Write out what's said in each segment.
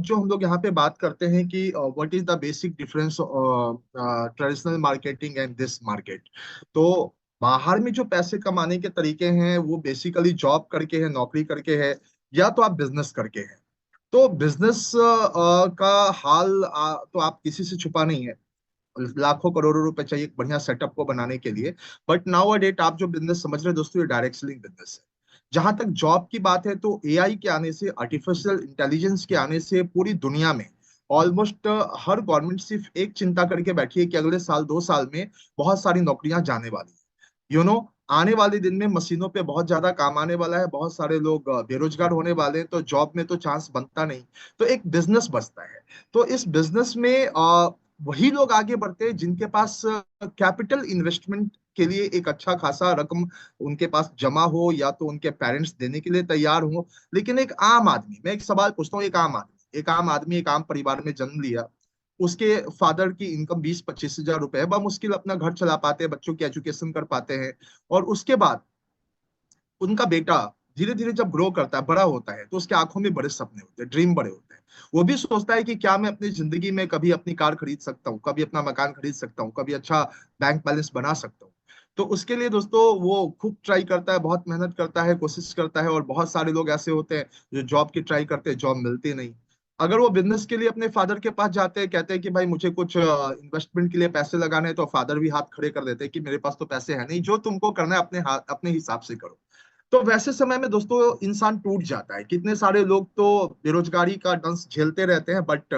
जो हम लोग यहाँ पे बात करते हैं कि what is the basic difference traditional marketing and this market. तो बाहर में जो पैसे कमाने के तरीके हैं वो बेसिकली जॉब करके है, नौकरी करके है, या तो आप बिजनेस करके है। तो बिजनेस का हाल तो आप किसी से छुपा नहीं है। लाखों करोड़ों रुपए चाहिए एक बढ़िया सेटअप को बनाने के लिए। बट नाउ अ डेट आप जो बिजनेस समझ रहे हैं दोस्तों, ये डायरेक्ट सेलिंग बिजनेस है। जहां तक जॉब की बात है तो एआई के आने से, आर्टिफिशियल इंटेलिजेंस के आने से पूरी दुनिया में ऑलमोस्ट हर गवर्नमेंट सिर्फ एक चिंता करके बैठी है कि अगले साल 2 साल में बहुत सारी नौकरियां जाने वाली है। आने वाले दिन में मशीनों पे बहुत ज्यादा काम आने वाला है, बहुत सारे लोग बेरोजगार होने वाले हैं, तो जॉब में तो चांस बनता नहीं। तो एक बिजनेस बचता है। तो इस बिजनेस में वही लोग आगे बढ़ते हैं जिनके पास कैपिटल इन्वेस्टमेंट के लिए एक अच्छा खासा रकम उनके पास जमा हो, या तो उनके पेरेंट्स देने के लिए तैयार हो। लेकिन एक आम आदमी, मैं एक सवाल पूछता हूँ, एक आम आदमी एक आम परिवार में जन्म लिया, उसके फादर की इनकम 20-25 हजार रुपए है, मुश्किल अपना घर चला पाते हैं, बच्चों की एजुकेशन कर पाते हैं। और उसके बाद उनका बेटा धीरे धीरे जब ग्रो करता है, बड़ा होता है, तो उसके आंखों में बड़े सपने होते हैं, ड्रीम बड़े होते हैं। वो भी सोचता है कि क्या मैं अपनी जिंदगी में कभी अपनी कार खरीद सकता हूँ, कभी अपना मकान खरीद सकता हूँ, कभी अच्छा बैंक बैलेंस बना सकता हूँ। तो उसके लिए दोस्तों वो खूब ट्राई करता है, बहुत मेहनत करता है, कोशिश करता है। और बहुत सारे लोग ऐसे होते हैं जो जॉब की ट्राई करते हैं, जॉब मिलती नहीं। अगर वो बिजनेस के लिए अपने फादर के पास जाते हैं, कहते हैं कि भाई मुझे कुछ इन्वेस्टमेंट के लिए पैसे लगाने हैं, तो फादर भी हाथ खड़े कर देते हैं कि मेरे पास तो पैसे है नहीं, जो तुमको करना है अपने हाथ अपने हिसाब से करो। तो वैसे समय में दोस्तों इंसान टूट जाता है। कितने सारे लोग तो बेरोजगारी का दंश झेलते रहते हैं, बट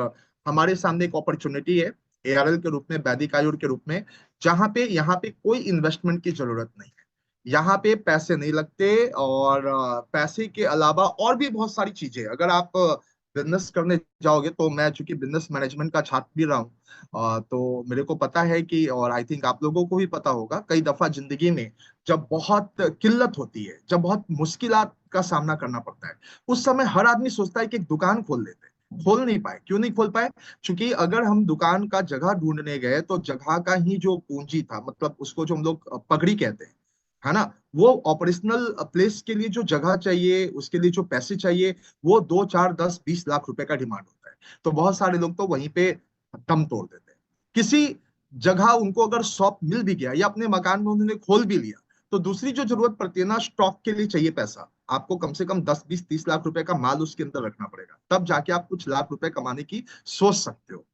हमारे सामने एक अपॉर्चुनिटी है एआरएल के रूप में, वैदिक आयुर के रूप में, जहां पे यहाँ पे कोई इन्वेस्टमेंट की जरूरत नहीं है। यहाँ पे पैसे नहीं लगते, और पैसे के अलावा और भी बहुत सारी चीजें हैं। अगर आप बिजनेस करने जाओगे, तो मैं चूंकि बिजनेस मैनेजमेंट का छात्र भी रहा हूँ, तो मेरे को पता है कि, और आई थिंक आप लोगों को भी पता होगा, कई दफा जिंदगी में जब बहुत किल्लत होती है, जब बहुत मुश्किलात का सामना करना पड़ता है, उस समय हर आदमी सोचता है कि एक दुकान खोल लेते हैं। खोल नहीं पाए। क्यों नहीं खोल पाए? क्योंकि अगर हम दुकान का जगह ढूंढने गए, तो जगह का ही जो पूंजी था, मतलब उसको जो हम लोग पगड़ी कहते हैं, है ना, वो ऑपरेशनल प्लेस के लिए जो जगह चाहिए, उसके लिए जो पैसे चाहिए, वो 2, 4, 10, 20 लाख रुपए का डिमांड होता है। तो बहुत सारे लोग तो वहीं पे दम तोड़ देते हैं। किसी जगह उनको अगर शॉप मिल भी गया, या अपने मकान में उन्होंने खोल भी लिया, तो दूसरी जो जरूरत पड़ती है ना, स्टॉक के लिए चाहिए पैसा। आपको कम से कम 10, 20, 30 लाख रुपए का माल उसके अंदर रखना पड़ेगा, तब जाके आप कुछ लाख रुपए कमाने की सोच सकते हो।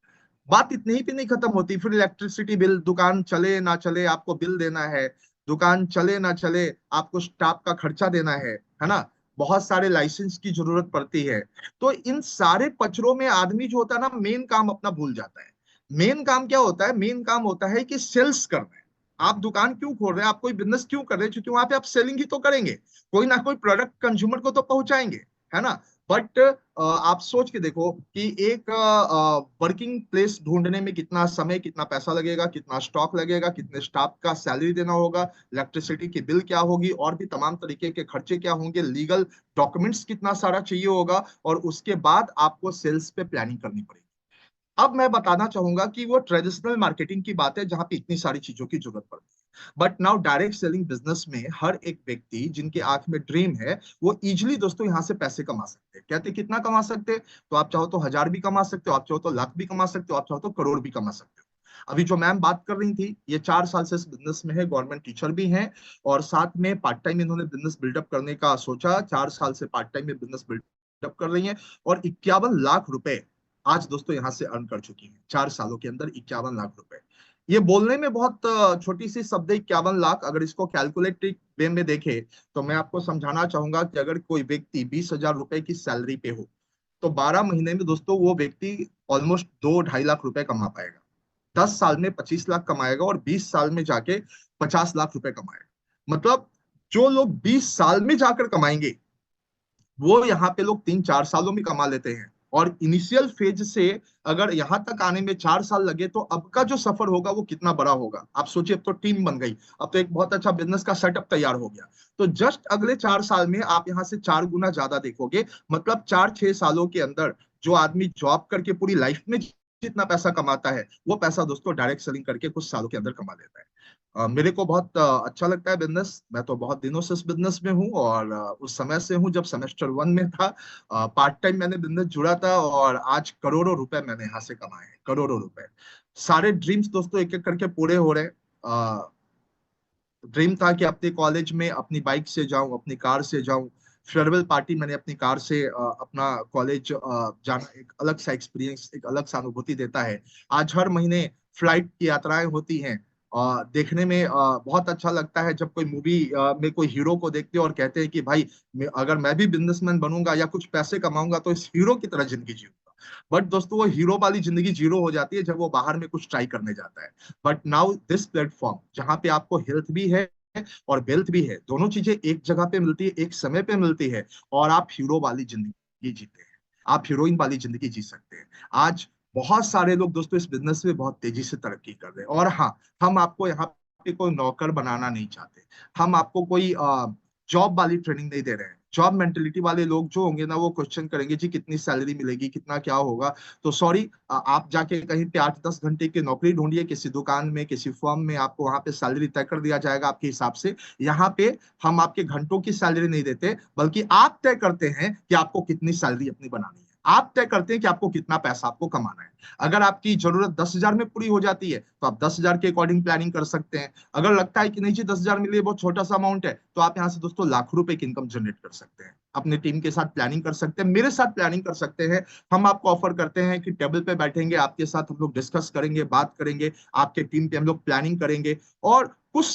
बात इतने ही पे नहीं खत्म होती, फिर इलेक्ट्रिसिटी बिल, दुकान चले ना चले आपको बिल देना है, दुकान चले ना चले आपको स्टाफ का खर्चा देना है ना, बहुत सारे लाइसेंस की जरूरत पड़ती है। तो इन सारे पचड़ों में आदमी जो होता है ना, मेन काम अपना भूल जाता है। मेन काम क्या होता है? मेन काम होता है कि सेल्स करना है। आप दुकान क्यों खोल रहे हैं, आप कोई बिजनेस क्यों कर रहे हैं? क्योंकि वहां पे आप सेलिंग ही तो करेंगे, कोई ना कोई प्रोडक्ट कंज्यूमर को तो पहुंचाएंगे, है ना। बट आप सोच के देखो कि एक वर्किंग प्लेस ढूंढने में कितना समय, कितना पैसा लगेगा, कितना स्टॉक लगेगा, कितने स्टाफ का सैलरी देना होगा, इलेक्ट्रिसिटी की बिल क्या होगी, और भी तमाम तरीके के खर्चे क्या होंगे, लीगल डॉक्यूमेंट्स कितना सारा चाहिए होगा, और उसके बाद आपको सेल्स पे प्लानिंग करनी पड़ेगी। अब मैं बताना चाहूंगा कि वो ट्रेडिशनल मार्केटिंग की बात है, जहां पे इतनी सारी चीजों की जरूरत पड़ती है। But now direct selling business में हर एक व्यक्ति जिनके आंख में ड्रीम है, वो इजिली दोस्तों यहाँ से पैसे कमा सकते हैं। कहते हैं कितना कमा सकते हैं? तो आप चाहो तो हजार भी कमा सकते हो, आप चाहो तो लाख भी कमा सकते हो, आप चाहो तो करोड़ भी कमा सकते हो। अभी जो मैम बात कर रही थी, ये 4 साल से इस बिजनेस में है, गवर्नमेंट टीचर भी हैं, और साथ में पार्ट टाइम इन्होंने बिजनेस बिल्डअप करने का सोचा। 4 साल से पार्ट टाइम में बिजनेस बिल्डअप कर रही हैं, और 51 लाख रुपए आज दोस्तों यहां से अर्न कर चुकी हैं। 4 सालों के अंदर 51 लाख रुपए। ये बोलने में बहुत छोटी सी शब्द है 51 लाख, अगर इसको कैलकुलेटिव वे में देखे, तो मैं आपको समझाना चाहूंगा कि अगर कोई व्यक्ति 20 हजार रुपए की सैलरी पे हो, तो 12 महीने में दोस्तों वो व्यक्ति ऑलमोस्ट 2-2.5 लाख रुपए कमा पाएगा। 10 साल में 25 लाख कमाएगा, और 20 साल में जाके 50 लाख रुपए कमाएगा। मतलब जो लोग 20 साल में जाकर कमाएंगे, वो यहाँ पे लोग 3-4 सालों में कमा लेते हैं। और इनिशियल फेज से अगर यहाँ तक आने में 4 साल लगे, तो अब का जो सफर होगा वो कितना बड़ा होगा। आप सोचिए, अब तो टीम बन गई, अब तो एक बहुत अच्छा बिजनेस का सेटअप तैयार हो गया। तो जस्ट अगले 4 साल में आप यहाँ से 4 गुना ज्यादा देखोगे। मतलब 4-6 सालों के अंदर जो आदमी जॉब करके पूरी लाइफ में जितना पैसा कमाता है वो पैसा दोस्तों डायरेक्ट सेलिंग करके कुछ सालों के अंदर कमा लेता है। मेरे को बहुत अच्छा लगता है बिजनेस। मैं तो बहुत दिनों से इस बिजनेस में हूँ, और उस समय से हूँ जब सेमेस्टर 1 में था। पार्ट टाइम मैंने बिजनेस जुड़ा था, और आज करोड़ों रुपए मैंने यहाँ से कमाए हैं, करोड़ों रुपए। सारे ड्रीम्स दोस्तों एक एक करके पूरे हो रहे हैं। ड्रीम था कि अपने कॉलेज में अपनी बाइक से जाऊं, अपनी कार से जाऊं। फेयरवेल पार्टी मैंने अपनी कार से अपना कॉलेज जाना एक अलग सा एक्सपीरियंस, एक अलग सा अनुभूति देता है। आज हर महीने फ्लाइट की यात्राएं होती हैं। देखने में बहुत अच्छा लगता है जब कोई मूवी में कोई हीरो को देखते हैं और कहते हैं कि भाई, अगर मैं भी बिजनेसमैन बनूंगा या कुछ पैसे कमाऊंगा तो इस हीरो की तरह जिंदगी जीऊंगा। बट दोस्तों वो हीरो वाली जिंदगी जीरो हो जाती है जब वो बाहर में कुछ ट्राई करने जाता है। बट नाउ दिस प्लेटफॉर्म जहाँ पे आपको हेल्थ भी है और वेल्थ भी है, दोनों चीजें एक जगह पे मिलती है, एक समय पे मिलती है, और आप हीरो वाली जिंदगी जीते हैं, आप हीरोइन वाली जिंदगी जी सकते हैं। आज बहुत सारे लोग दोस्तों इस बिजनेस में बहुत तेजी से तरक्की कर रहे हैं। और हाँ, हम आपको यहाँ पे कोई नौकर बनाना नहीं चाहते। हम आपको कोई जॉब वाली ट्रेनिंग नहीं दे रहे हैं। जॉब मेंटेलिटी वाले लोग जो होंगे ना, वो क्वेश्चन करेंगे जी कितनी सैलरी मिलेगी, कितना क्या होगा। तो सॉरी, आप जाके कहीं पे 8-10 घंटे की नौकरी ढूंढिए किसी दुकान में, किसी फर्म में, आपको वहां पे सैलरी तय कर दिया जाएगा आपके हिसाब से। यहाँ पे हम आपके घंटों की सैलरी नहीं देते, बल्कि आप तय करते हैं कि आपको कितनी सैलरी अपनी बनानी है। आप तय करते हैं कि आपको कितना पैसा आपको कमाना है। अगर आपकी जरूरत 10,000 में पूरी हो जाती है तो आप 10,000 के अकॉर्डिंग प्लानिंग कर सकते हैं। अगर लगता है कि नहीं जी 10,000 मिलिए बहुत छोटा सा अमाउंट है, तो आप यहाँ से दोस्तों लाखों रुपए की इनकम जनरेट कर सकते हैं। अपने टीम के साथ प्लानिंग कर सकते हैं, मेरे साथ प्लानिंग कर सकते हैं। हम आपको ऑफर करते हैं कि टेबल पे बैठेंगे, आपके साथ हम लोग डिस्कस करेंगे, बात करेंगे, आपके टीम पे हम लोग प्लानिंग करेंगे, और कुछ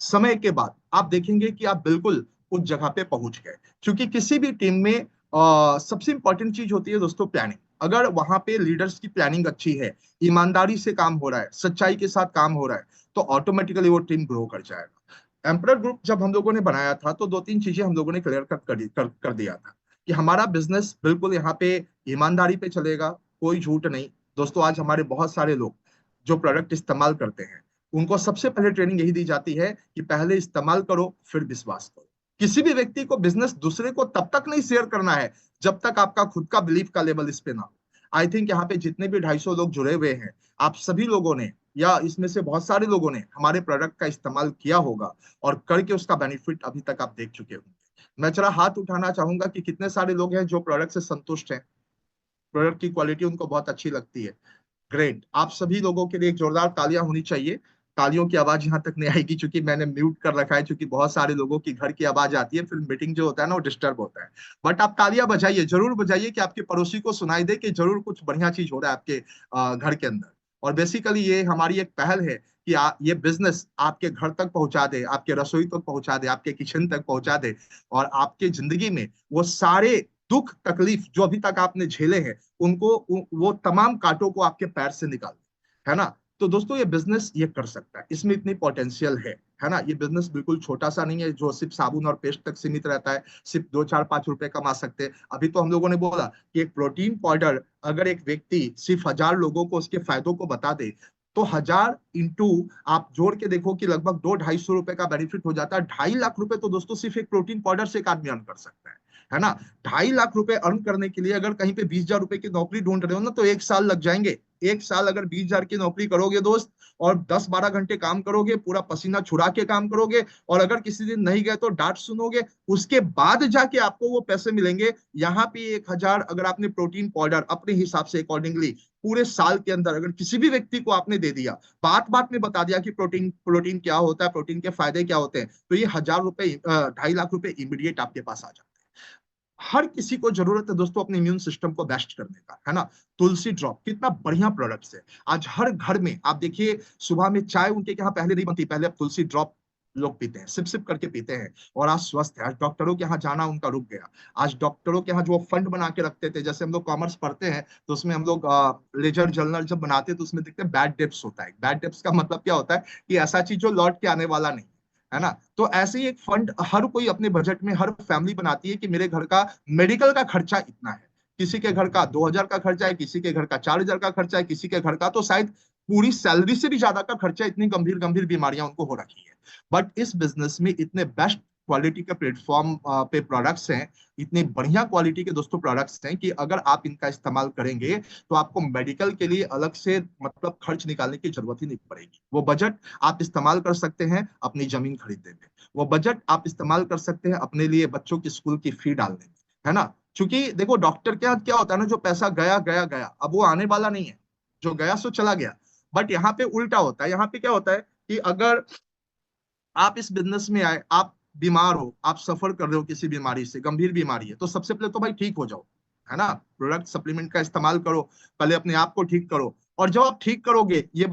समय के बाद आप देखेंगे कि आप बिल्कुल उस जगह पे पहुंच गए। क्योंकि किसी भी टीम में सबसे इंपॉर्टेंट चीज होती है दोस्तों प्लानिंग। अगर वहां पे लीडर्स की प्लानिंग अच्छी है, ईमानदारी से काम हो रहा है, सच्चाई के साथ काम हो रहा है, तो ऑटोमेटिकली वो टीम ग्रो कर जाएगा। एम्परर ग्रुप जब हम लोगों ने बनाया था तो दो तीन चीजें हम लोगों ने क्लियर कर दिया था कि हमारा बिजनेस बिल्कुल यहाँ पे ईमानदारी पे चलेगा, कोई झूठ नहीं। दोस्तों आज हमारे बहुत सारे लोग जो प्रोडक्ट इस्तेमाल करते हैं, उनको सबसे पहले ट्रेनिंग यही दी जाती है कि पहले इस्तेमाल करो फिर विश्वास करो। किसी भी व्यक्ति को बिजनेस दूसरे को तब तक नहीं शेयर करना है जब तक आपका खुद का बिलीफ का लेवल इस पे ना हो। आई थिंक यहाँ पे जितने भी 250 लोग जुड़े हुए हैं, आप सभी लोगों ने, या इसमें से बहुत सारे लोगों ने हमारे प्रोडक्ट का इस्तेमाल किया होगा, और करके उसका बेनिफिट अभी तक आप देख चुके होंगे। मैं जरा हाथ उठाना चाहूंगा कि कितने सारे लोग हैं जो प्रोडक्ट से संतुष्ट हैं, प्रोडक्ट की क्वालिटी उनको बहुत अच्छी लगती है। ग्रेट, आप सभी लोगों के लिए एक जोरदार तालियां होनी चाहिए। तालियों की आवाज यहाँ तक नहीं आएगी क्योंकि मैंने म्यूट कर रखा है, क्योंकि बहुत सारे लोगों की घर की आवाज आती है, फिर मीटिंग जो होता है ना वो डिस्टर्ब होता है। बट आप तालियां बजाइए, जरूर बजाइए कि आपके पड़ोसी को सुनाई दे कि जरूर कुछ बढ़िया चीज हो रहा है आपके घर के अंदर। और बेसिकली ये हमारी एक पहल है कि ये बिजनेस आपके घर तक पहुंचा दे, आपके रसोई तक पहुंचा दे, आपके किचन तक पहुंचा दे, और आपके जिंदगी में वो सारे दुख तकलीफ जो अभी तक आपने झेले हैं, उनको वो तमाम कांटों को आपके पैर से निकाल दे, है ना। तो दोस्तों ये बिजनेस ये कर सकता है, इसमें इतनी पोटेंशियल है ना। ये बिजनेस बिल्कुल छोटा सा नहीं है जो सिर्फ साबुन और पेस्ट तक सीमित रहता है, सिर्फ 2 4 5 रुपए कमा सकते हैं। अभी तो हम लोगों ने बोला कि एक प्रोटीन पाउडर अगर एक व्यक्ति सिर्फ 1,000 लोगों को उसके फायदों को बता दे, तो 1,000 इंटू आप जोड़ के देखो कि लगभग 200-250 रुपए का बेनिफिट हो जाता है। 2.5 लाख रुपए तो दोस्तों सिर्फ एक प्रोटीन पाउडर से एक आदमी अर्न कर सकता है ना। 2.5 लाख रुपए अर्न करने के लिए अगर कहीं पे 20,000 रुपए की नौकरी ढूंढ रहे हो ना, तो 1 साल लग जाएंगे। 1 साल अगर 20,000 की नौकरी करोगे दोस्त, और 10-12 घंटे काम करोगे, पूरा पसीना छुड़ा के काम करोगे, और अगर किसी दिन नहीं गए तो डांट सुनोगे, उसके बाद जाके आपको वो पैसे मिलेंगे। यहाँ पे 1,000 अगर आपने प्रोटीन पाउडर अपने हिसाब से अकॉर्डिंगली पूरे साल के अंदर अगर किसी भी व्यक्ति को आपने दे दिया, बात बात में बता दिया कि प्रोटीन प्रोटीन क्या होता है, प्रोटीन के फायदे क्या होते हैं, तो ये 1,000 रुपए 2.5 लाख रुपए इमीडिएट आपके पास आ जाते हैं। हर किसी को जरूरत है दोस्तों अपने इम्यून सिस्टम को बेस्ट करने का, है ना। तुलसी ड्रॉप कितना बढ़िया प्रोडक्ट है। आज हर घर में आप देखिए, सुबह में चाय उनके यहाँ पहले नहीं बनती, पहले अब तुलसी ड्रॉप लोग पीते हैं, सिप सिप करके पीते हैं, और आज स्वस्थ है। आज डॉक्टरों के यहाँ जाना उनका रुक गया। आज डॉक्टरों के यहाँ जो फंड बना के रखते थे, जैसे हम लोग कॉमर्स पढ़ते हैं तो उसमें हम लोग लेजर जर्नल जब बनाते हैं तो उसमें देखते हैं बैड डेब्ट्स होता है। बैड डेब्ट्स का मतलब क्या होता है कि ऐसा चीज जो लौट के आने वाला नहीं, है ना। तो ऐसे ही एक फंड हर कोई अपने बजट में, हर फैमिली बनाती है कि मेरे घर का मेडिकल का खर्चा इतना है। किसी के घर का 2,000 का खर्चा है, किसी के घर का 4,000 का खर्चा है, किसी के घर का तो शायद पूरी सैलरी से भी ज्यादा का खर्चा, इतनी गंभीर गंभीर बीमारियां उनको हो रखी है। बट इस बिजनेस में इतने बेस्ट क्वालिटी के प्लेटफॉर्म पे प्रोडक्ट्स हैं, इतने बढ़िया क्वालिटी के दोस्तों प्रोडक्ट्स हैं कि अगर आप इनका इस्तेमाल करेंगे तो आपको मेडिकल के लिए अलग से मतलब खर्च निकालने की जरूरत ही नहीं पड़ेगी। वो बजट आप इस्तेमाल कर सकते हैं अपनी जमीन खरीदने में, वो बजट आप इस्तेमाल कर सकते हैं अपने लिए बच्चों की स्कूल की फी डालने में, है ना। क्योंकि देखो डॉक्टर के यहाँ क्या होता है ना, जो पैसा गया गया गया, अब वो आने वाला नहीं है, जो गया सो चला गया। बट यहाँ पे उल्टा होता है, यहाँ पे क्या होता है कि अगर आप इस बिजनेस में आए, आप बीमार हो, आप सफर कर रहे हो किसी बीमारी से, गंभीर बीमारी है, तो सबसे पहले तो भाई ठीक हो जाओ, है ना। प्रोडक्ट सप्लीमेंट का इस्तेमाल करो, पहले अपने आप को ठीक करो। और जब आप ठीक करोगे, ये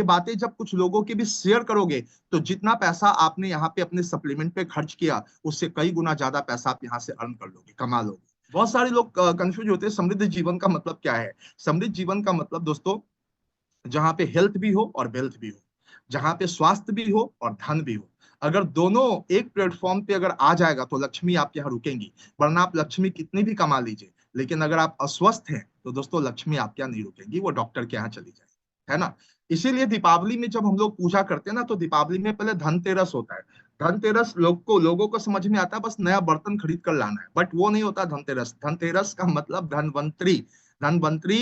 बातें जब कुछ लोगों के भी शेयर करोगे, तो जितना पैसा आपने यहाँ पे अपने सप्लीमेंट पे खर्च किया, उससे कई गुना ज्यादा पैसा आप यहाँ से अर्न कर लोगे, कमा लोगे। बहुत सारे लोग कंफ्यूज होते हैं, समृद्ध जीवन का मतलब क्या है। समृद्ध जीवन का मतलब दोस्तों, जहां पे हेल्थ भी हो और वेल्थ भी हो, जहां पे स्वास्थ्य भी हो और धन भी हो, अगर दोनों एक प्लेटफॉर्म पे अगर आ जाएगा तो लक्ष्मी आपके यहाँ रुकेंगी। वरना आप लक्ष्मी कितनी भी कमा लीजिए, लेकिन अगर आप अस्वस्थ हैं तो दोस्तों लक्ष्मी आपके यहाँ नहीं रुकेंगी, वो डॉक्टर के यहाँ चली जाएगी, है ना। इसीलिए दीपावली में जब हम लोग पूजा करते हैं ना, तो दीपावली में पहले धनतेरस होता है। धनतेरस लोगों को समझ में आता है बस नया बर्तन खरीद कर लाना है, बट वो नहीं होता धनतेरस। धनतेरस का मतलब धनवंतरी। धनवंतरी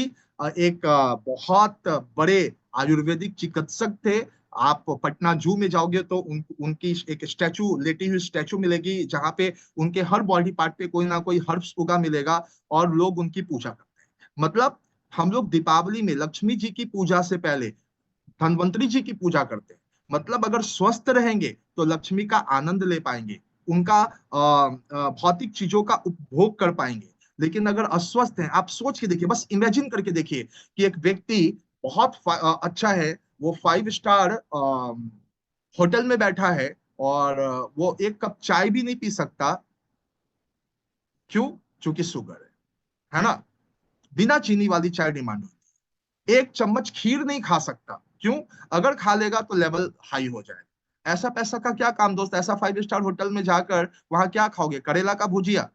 एक बहुत बड़े आयुर्वेदिक चिकित्सक थे। आप पटना जू में जाओगे तो उनकी एक स्टैचू, लेटी हुई स्टैचू मिलेगी, जहां पे उनके हर बॉडी पार्ट पे कोई ना कोई हर्ब्स उगा मिलेगा, और लोग उनकी पूजा करते हैं। मतलब हम लोग दीपावली में लक्ष्मी जी की पूजा से पहले धनवंतरी जी की पूजा करते हैं। मतलब अगर स्वस्थ रहेंगे तो लक्ष्मी का आनंद ले पाएंगे, उनका भौतिक चीजों का उपभोग कर पाएंगे। लेकिन अगर अस्वस्थ हैं, आप सोच के देखिए, बस इमेजिन करके देखिए कि एक व्यक्ति बहुत अच्छा है, वो 5 स्टार होटल में बैठा है, और वो एक कप चाय भी नहीं पी सकता। क्यों? क्योंकि शुगर है ना। बिना चीनी वाली चाय डिमांड होती है। एक चम्मच खीर नहीं खा सकता। क्यों? अगर खा लेगा तो लेवल हाई हो जाएगा। ऐसा पैसा का क्या काम दोस्त, ऐसा 5 स्टार होटल में जाकर वहां क्या खाओगे? करेला का भुजिया,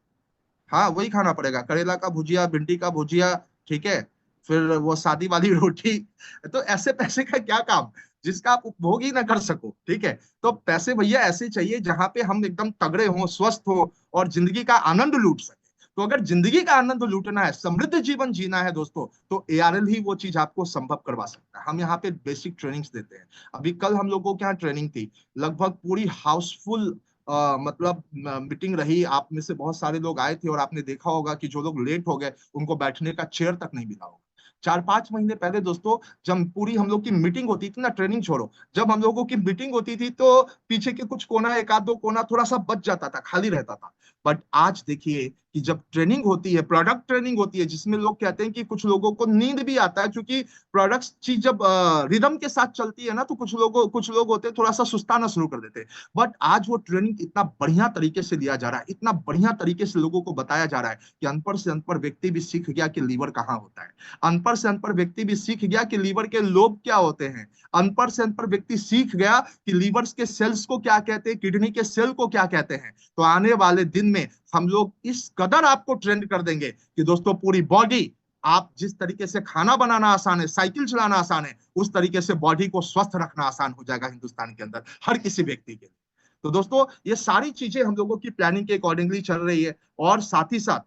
हाँ वही खाना पड़ेगा, करेला का भुजिया, भिंडी का भुजिया, ठीक है, फिर वो शादी वाली रोटी। तो ऐसे पैसे का क्या काम जिसका आप उपभोग ही ना कर सको, ठीक है। तो पैसे भैया ऐसे चाहिए जहां पे हम एकदम तगड़े हों, स्वस्थ हो, और जिंदगी का आनंद लूट सके। तो अगर जिंदगी का आनंद लूटना है, समृद्ध जीवन जीना है दोस्तों, तो एआरएल ही वो चीज आपको संभव करवा सकता है। हम यहाँ पे बेसिक ट्रेनिंग्स देते हैं। अभी कल हम लोगों के यहाँ ट्रेनिंग थी, लगभग पूरी हाउसफुल मतलब मीटिंग रही। आप में से बहुत सारे लोग आए थे, और आपने देखा होगा कि जो लोग लेट हो गए उनको बैठने का चेयर तक नहीं मिला होगा। 4-5 महीने पहले दोस्तों, जब पूरी हम लोग की मीटिंग होती थी ना, ट्रेनिंग छोड़ो, जब हम लोगों की मीटिंग होती थी तो पीछे के कुछ कोना, एक आध दो कोना थोड़ा सा बच जाता था, खाली रहता था। बट आज देखिए कि जब ट्रेनिंग होती है, प्रोडक्ट ट्रेनिंग होती है, जिसमें लोग कहते हैं कि कुछ लोगों को नींद भी आता है, क्योंकि प्रोडक्ट्स चीज जब रिदम के साथ चलती है ना, तो कुछ लोग होते हैं थोड़ा सा सुस्ताना शुरू कर देते हैं। बट आज वो ट्रेनिंग इतना बढ़िया तरीके से दिया जा रहा है, इतना बढ़िया तरीके से लोगों को बताया जा रहा है कि अनपढ़ से अनपढ़ व्यक्ति भी सीख गया कि लीवर कहाँ होता है। अनपढ़ से अनपढ़ व्यक्ति भी सीख गया कि लीवर के लोब क्या होते हैं। अनपढ़ से अनपढ़ व्यक्ति सीख गया कि लीवर के सेल्स को क्या कहते हैं, किडनी के सेल को क्या कहते हैं। तो आने वाले दिन में हम लोग इस कदर आपको ट्रेंड कर देंगे कि दोस्तों पूरी बॉडी, आप जिस तरीके से खाना बनाना आसान है, साइकिल चलाना आसान है, उस तरीके से बॉडी को स्वस्थ रखना आसान हो जाएगा हिंदुस्तान के अंदर हर किसी व्यक्ति के लिए। तो दोस्तों ये सारी चीजें हम लोगों की प्लानिंग के अकॉर्डिंगली चल रही है। और साथ ही साथ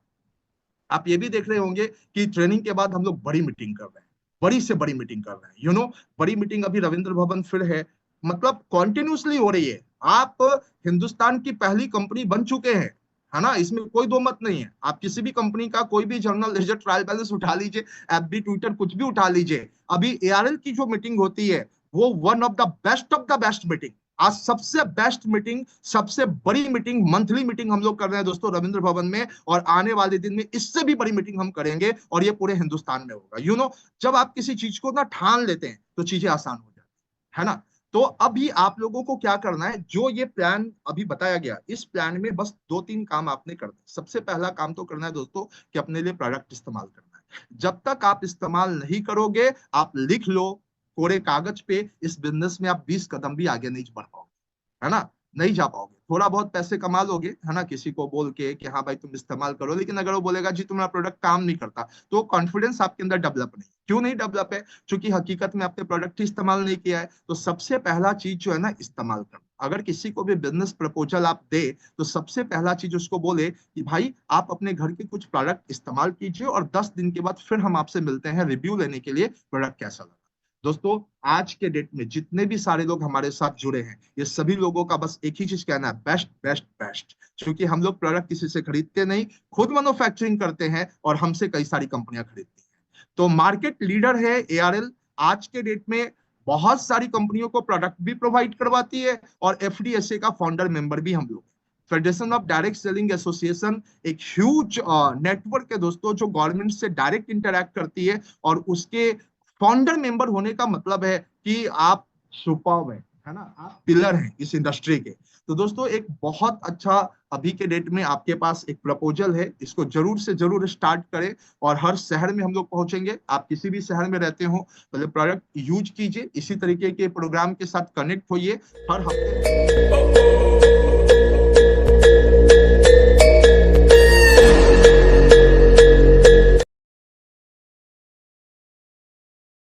आप ये भी देख रहे होंगे कि ट्रेनिंग के बाद हम लोग बड़ी मीटिंग कर रहे हैं, बड़ी से बड़ी मीटिंग कर रहे हैं, बड़ी मीटिंग अभी रविंद्र भवन फिर है, मतलब कॉन्टिन्यूसली हो रही है। आप हिंदुस्तान की पहली कंपनी बन चुके हैं, है ना, इसमें कोई दो मत नहीं है। आप किसी भी कंपनी का कोई भी जर्नल लेजर ट्रायल बैलेंस उठा लीजिए, एफबी ट्विटर कुछ भी उठा लीजिए, अभी एआरएल की जो मीटिंग होती है वो one of the best meeting, आज सबसे बेस्ट मीटिंग, सबसे बड़ी मीटिंग, मंथली मीटिंग हम लोग कर रहे हैं दोस्तों रविंद्र भवन में। और आने वाले दिन में इससे भी बड़ी मीटिंग हम करेंगे, और ये पूरे हिंदुस्तान में होगा। जब आप किसी चीज को ना ठान लेते हैं तो चीजें आसान हो जाती है ना। तो अभी आप लोगों को क्या करना है, जो ये प्लान अभी बताया गया, इस प्लान में बस 2-3 काम आपने करना है। सबसे पहला काम तो करना है दोस्तों कि अपने लिए प्रोडक्ट इस्तेमाल करना है। जब तक आप इस्तेमाल नहीं करोगे, आप लिख लो कोरे कागज पे, इस बिजनेस में आप 20 कदम भी आगे नहीं बढ़ पाओगे, है ना। नहीं जा पाओगे। थोड़ा बहुत पैसे कमा लोगे, है ना, किसी को बोल के कि हाँ भाई तुम इस्तेमाल करो, लेकिन अगर वो बोलेगा जी तुम्हारा प्रोडक्ट काम नहीं करता, तो कॉन्फिडेंस आपके अंदर डेवलप नहीं। क्यों नहीं डेवलप है? क्योंकि हकीकत में आपने प्रोडक्ट ही इस्तेमाल नहीं किया है। तो सबसे पहला चीज जो है ना, इस्तेमाल करना। अगर किसी को भी बिजनेस प्रपोजल आप दे, तो सबसे पहला चीज उसको बोले कि भाई आप अपने घर के कुछ प्रोडक्ट इस्तेमाल कीजिए, और 10 दिन के बाद फिर हम आपसे मिलते हैं रिव्यू लेने के लिए, प्रोडक्ट कैसा लगा। दोस्तों, आज के डेट में जितने भी सारे लोग हमारे साथ जुड़े हैं, ये सभी लोगों का बस एक ही चीज कहना है, बेस्ट बेस्ट बेस्ट। क्योंकि हम लोग प्रोडक्ट किसी से खरीदते नहीं, खुद मैन्युफैक्चरिंग करते हैं, और हमसे कई सारी कंपनियां खरीदती हैं। तो मार्केट लीडर है एआरएल। आज के डेट में बहुत सारी कंपनियों को प्रोडक्ट भी प्रोवाइड करवाती है, और एफडीएसए का फाउंडर मेंबर भी हम लोग। Federation of direct selling association एक ह्यूज नेटवर्क है दोस्तों, जो गवर्नमेंट से डायरेक्ट इंटरैक्ट करती है, और उसके फाउंडर मेंबर होने का मतलब है कि आप सुपर्ब है ना, आप पिलर हैं इस इंडस्ट्री के। तो दोस्तों, एक बहुत अच्छा अभी के डेट में आपके पास एक प्रपोजल है, इसको जरूर से जरूर स्टार्ट करें। और हर शहर में हम लोग पहुंचेंगे, आप किसी भी शहर में रहते हो, पहले प्रोडक्ट यूज कीजिए, इसी तरीके के प्रोग्राम के साथ कनेक्ट होइए हर हफ्ते।